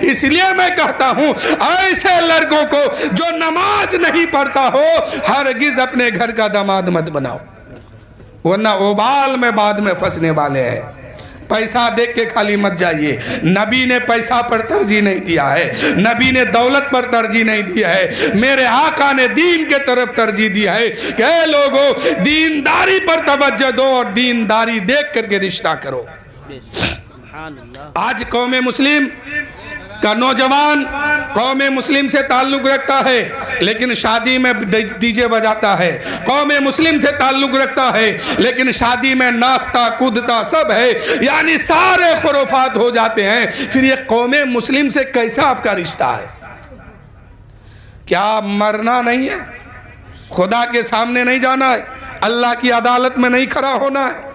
इसलिए मैं कहता हूँ ऐसे लड़कों को जो नमाज नहीं पढ़ता हो हरगिज अपने घर का दामाद मत बनाओ, वरना ओबाल में बाद में फंसने वाले हैं। पैसा देख के खाली मत जाइए। नबी ने पैसा पर तरजीह नहीं दिया है, नबी ने दौलत पर तरजीह नहीं दिया है, मेरे आका ने दीन के तरफ तरजीह दिया है कि लोगों दीनदारी पर तवज्जो दो और दीनदारी देख करके रिश्ता करो। आज कौम मुस्लिम का नौजवान कौम मुस्लिम से ताल्लुक रखता है लेकिन शादी में डीजे बजाता है, कौम मुस्लिम से ताल्लुक रखता है लेकिन शादी में नाश्ता कूदता सब है, यानी सारे खुराफात हो जाते हैं। फिर ये कौम मुस्लिम से कैसा आपका रिश्ता है? क्या मरना नहीं है? खुदा के सामने नहीं जाना है? अल्लाह की अदालत में नहीं खड़ा होना है?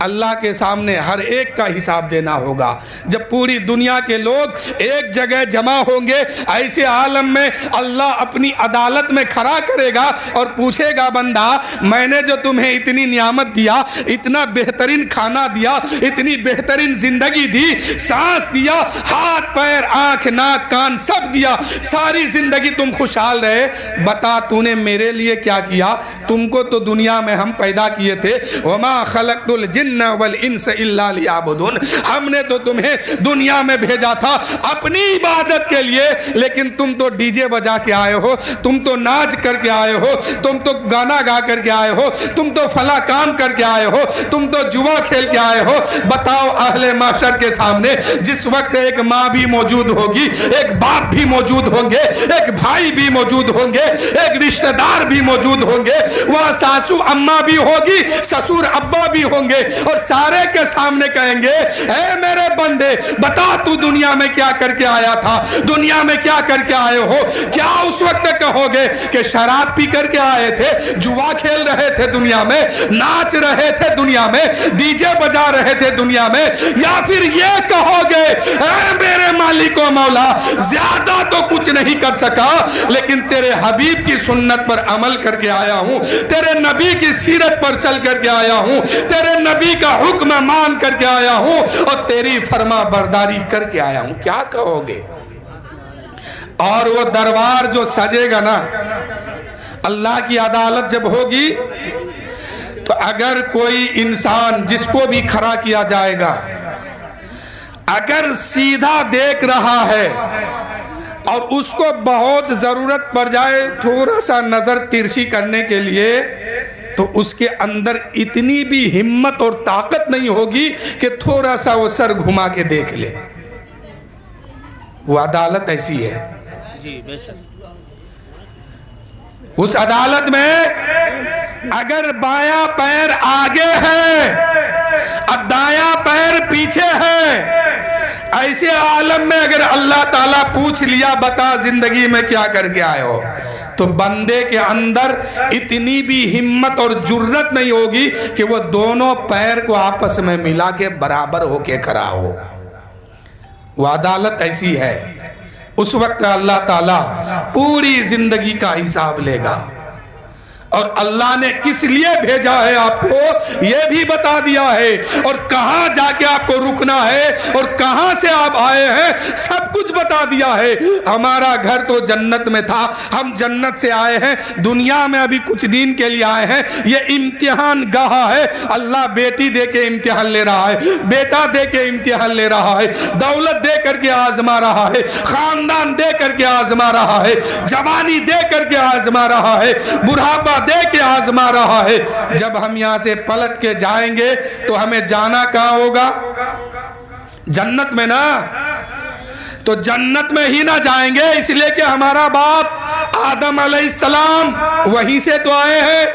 अल्लाह के सामने हर एक का हिसाब देना होगा। जब पूरी दुनिया के लोग एक जगह जमा होंगे ऐसे आलम में अल्लाह अपनी अदालत में खड़ा करेगा और पूछेगा, बंदा मैंने जो तुम्हें इतनी नियामत दिया, इतना बेहतरीन खाना दिया, इतनी बेहतरीन जिंदगी दी, सांस दिया, हाथ पैर आंख नाक कान सब दिया, सारी जिंदगी तुम खुशहाल रहे, बता तूने मेरे लिए क्या किया? तुमको तो दुनिया में हम पैदा किए थे, वमा खलक़तुल जिन्न वल इंस इल्ला लियाबुदून, हमने तो तुम्हें दुनिया में भेजा था अपनी इबादत के लिए, लेकिन तुम तो डीजे बजा के आए हो, तुम तो नाच करके आए हो, तुम तो गाना गा करके आए हो, तुम तो फला काम करके आए हो, तुम तो जुआ खेल के आए हो। बताओ अहले माशर के सामने जिस वक्त एक माँ भी मौजूद होगी, एक बाप भी मौजूद होंगे, एक भाई भी मौजूद होंगे, एक रिश्तेदार भी मौजूद होंगे, वह सासू अम्मा भी होगी, ससुर अब्बा भी होंगे, और सारे के सामने कहेंगे, ऐ मेरे बंदे बता तू दुनिया में क्या करके आया था, दुनिया में क्या करके आए हो? क्या उस वक्त कहोगे कि शराब पी करके आए थे, जुआ खेल रहे थे दुनिया में, नाच रहे थे दुनिया में, डीजे बजा रहे थे दुनिया में? या फिर ये कहोगे, ऐ मेरे मालिको मौला ज्यादा तो कुछ नहीं कर सका, लेकिन तेरे हबीब की सुन्नत पर अमल करके आया हूं, तेरे नबी की सीरत पर चल करके आया हूं, तेरे नबी का हुक्म मान करके आया हूं और तेरी फरमा बरदारी करके आया हूं। क्या कहोगे? और वो दरबार जो सजेगा ना, अल्लाह की अदालत जब होगी, तो अगर कोई इंसान जिसको भी खड़ा किया जाएगा अगर सीधा देख रहा है और उसको बहुत जरूरत पड़ जाए थोड़ा सा नजर तिरछी करने के लिए, तो उसके अंदर इतनी भी हिम्मत और ताकत नहीं होगी कि थोड़ा सा वो सर घुमा के देख ले। वो अदालत ऐसी है जी, बेशक। उस अदालत में अगर बायां पैर आगे है और दायां पैर पीछे है, ऐसे आलम में अगर अल्लाह ताला पूछ लिया बता जिंदगी में क्या करके आए हो, तो बंदे के अंदर इतनी भी हिम्मत और जुर्रत नहीं होगी कि वो दोनों पैर को आपस में मिला के बराबर होके खड़ा हो। वो अदालत ऐसी है। उस वक्त अल्लाह ताला पूरी जिंदगी का हिसाब लेगा और अल्लाह ने किस लिए भेजा है आपको ये भी बता दिया है, और कहां जाके आपको रुकना है और कहां से आप आए हैं सब कुछ बता दिया है। हमारा घर तो जन्नत में था, हम जन्नत से आए हैं, दुनिया में अभी कुछ दिन के लिए आए हैं, ये इम्तिहान गाह है। अल्लाह बेटी दे के इम्तिहान ले रहा है, बेटा दे के इम्तिहान ले रहा है, दौलत दे करके आजमा रहा है, खानदान दे करके आजमा रहा है, जवानी दे करके आजमा रहा है, बुढ़ापा दे के आजमा रहा है। जब हम यहां से पलट के जाएंगे तो हमें जाना कहां होगा? जन्नत में ना। तो जन्नत में ही ना जाएंगे इसलिए कि हमारा बाप आदम अलैहिस्सलाम वहीं से तो आए हैं,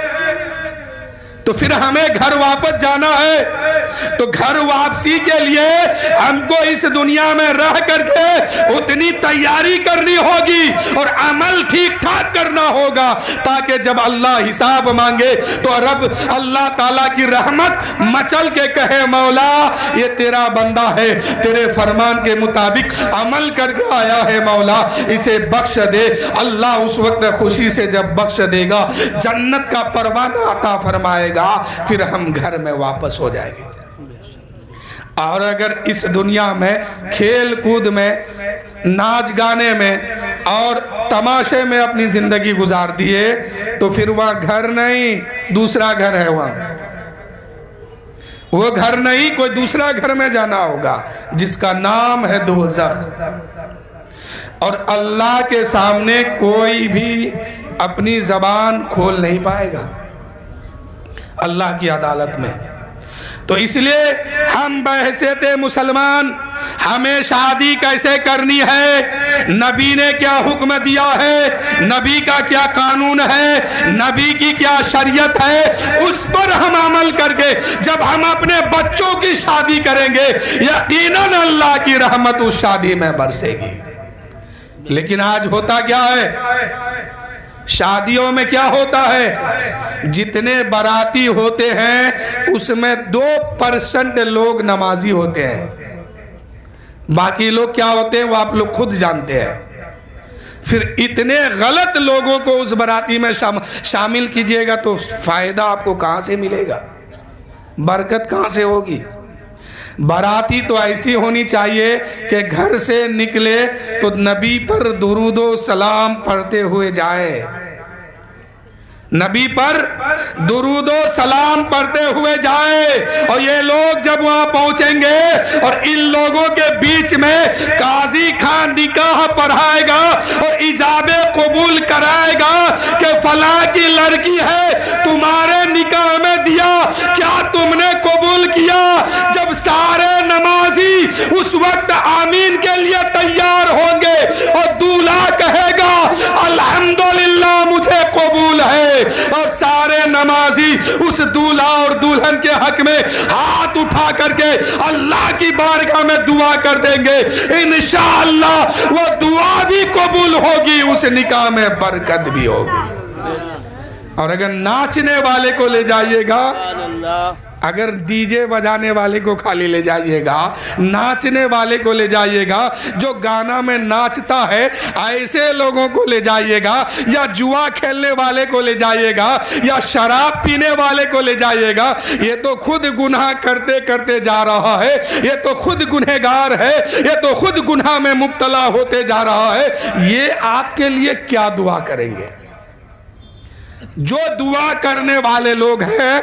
तो फिर हमें घर वापस जाना है। तो घर वापसी के लिए हमको इस दुनिया में रह करके उतनी तैयारी करनी होगी और अमल ठीक ठाक करना होगा, ताकि जब अल्लाह हिसाब मांगे तो रब अल्लाह ताला की रहमत मचल के कहे, मौला ये तेरा बंदा है, तेरे फरमान के मुताबिक अमल करके आया है, मौला इसे बख्श दे। अल्लाह उस वक्त खुशी से जब बख्श देगा, जन्नत का परवाना अता फरमाएगा, फिर हम घर में वापस हो जाएंगे। और अगर इस दुनिया में खेल कूद में, नाच गाने में और तमाशे में अपनी जिंदगी गुजार दिए तो फिर वह घर नहीं, दूसरा घर है वहाँ। वो घर नहीं, कोई दूसरा घर में जाना होगा जिसका नाम है दोज़ख। और अल्लाह के सामने कोई भी अपनी जबान खोल नहीं पाएगा अल्लाह की अदालत में। तो इसलिए हम बहैसियत मुसलमान हमें शादी कैसे करनी है, नबी ने क्या हुक्म दिया है, नबी का क्या कानून है, नबी की क्या शरीयत है, उस पर हम अमल करके जब हम अपने बच्चों की शादी करेंगे यकीनन अल्लाह की रहमत उस शादी में बरसेगी। लेकिन आज होता क्या है, शादियों में क्या होता है, जितने बाराती होते हैं उसमें 2% लोग नमाजी होते हैं, बाकी लोग क्या होते हैं वो आप लोग खुद जानते हैं। फिर इतने गलत लोगों को उस बाराती में शामिल कीजिएगा तो फायदा आपको कहाँ से मिलेगा, बरकत कहाँ से होगी। बाराती तो ऐसी होनी चाहिए कि घर से निकले तो नबी पर दुरूदो सलाम पढ़ते हुए जाए, नबी पर दुरूदो सलाम पढ़ते हुए जाए। और ये लोग जब वहां पहुंचेंगे और इन लोगों के बीच में काजी खान निकाह पढ़ाएगा और इजाबे कबूल कराएगा कि फला की लड़की है, तुम्हारे निकाह में दिया, क्या तुमने कबूल किया। जब सारे नमाजी उस वक्त आमीन के लिए तैयार होंगे और दूल्हा कहेगा अल्हम्दुलिल्लाह मुझे कबूल है, और सारे नमाजी उस दूल्हा और दुल्हन के हक में हाथ उठा करके अल्लाह की बारगाह में दुआ कर देंगे, इंशाअल्लाह वो दुआ भी कबूल होगी, उस निकाह में बरकत भी होगी। और अगर नाचने वाले को ले जाइएगा, अगर डीजे बजाने वाले को खाली ले जाइएगा, नाचने वाले को ले जाइएगा, जो गाना में नाचता है ऐसे लोगों को ले जाइएगा, या जुआ खेलने वाले को ले जाइएगा, या शराब पीने वाले को ले जाइएगा, ये तो खुद गुनाह करते करते जा रहा है, ये तो खुद गुनहगार है, ये तो खुद गुनाह में मुब्तला होते जा रहा है। ये आपके लिए क्या दुआ करेंगे। जो दुआ करने वाले लोग हैं,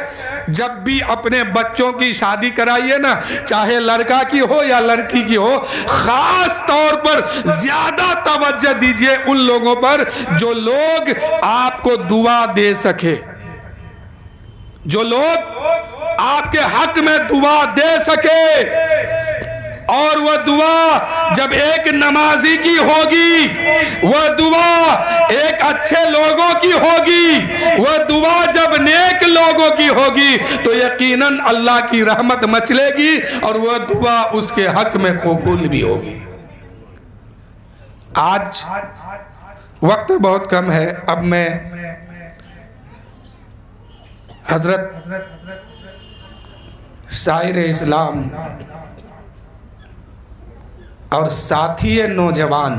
जब भी अपने बच्चों की शादी कराइए ना, चाहे लड़का की हो या लड़की की हो, खास तौर पर ज्यादा तवज्जो दीजिए उन लोगों पर जो लोग आपको दुआ दे सके, जो लोग आपके हक में दुआ दे सके। और वह दुआ जब एक नमाजी की होगी, वह दुआ एक अच्छे लोगों की होगी, वह दुआ जब नेक लोगों की होगी तो यकीनन अल्लाह की रहमत मचलेगी और वह दुआ उसके हक में कबूल भी होगी। आज वक्त बहुत कम है, अब मैं हजरत शायर इस्लाम और साथी नौजवान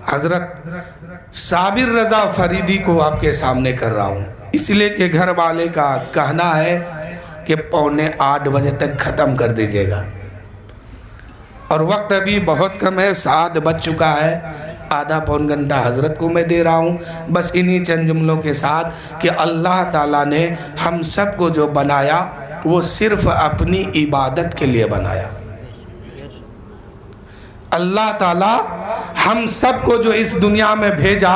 हजरत साबिर रजा फरीदी को आपके सामने कर रहा हूँ, इसलिए कि घर वाले का कहना है कि 7:45 बजे तक ख़त्म कर दीजिएगा और वक्त अभी बहुत कम है, 7 बज चुका है। आधा पौन घंटा हजरत को मैं दे रहा हूँ, बस इन्हीं चंद जुमलों के साथ कि अल्लाह ताला ने हम सब को जो बनाया वो सिर्फ अपनी इबादत के लिए बनाया। अल्लाह ताला हम सब को जो इस दुनिया में भेजा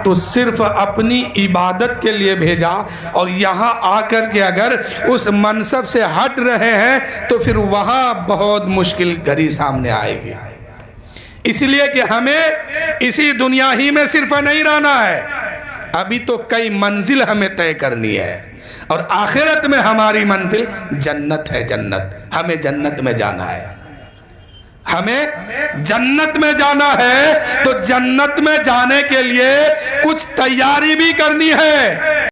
तो सिर्फ अपनी इबादत के लिए भेजा, और यहाँ आकर के अगर उस मनसब से हट रहे हैं तो फिर वहाँ बहुत मुश्किल घड़ी सामने आएगी। इसलिए कि हमें इसी दुनिया ही में सिर्फ नहीं रहना है, अभी तो कई मंजिल हमें तय करनी है, और आखिरत में हमारी मंजिल जन्नत है। जन्नत, हमें जन्नत में जाना है, हमें जन्नत में जाना है। तो जन्नत में जाने के लिए कुछ तैयारी भी करनी है।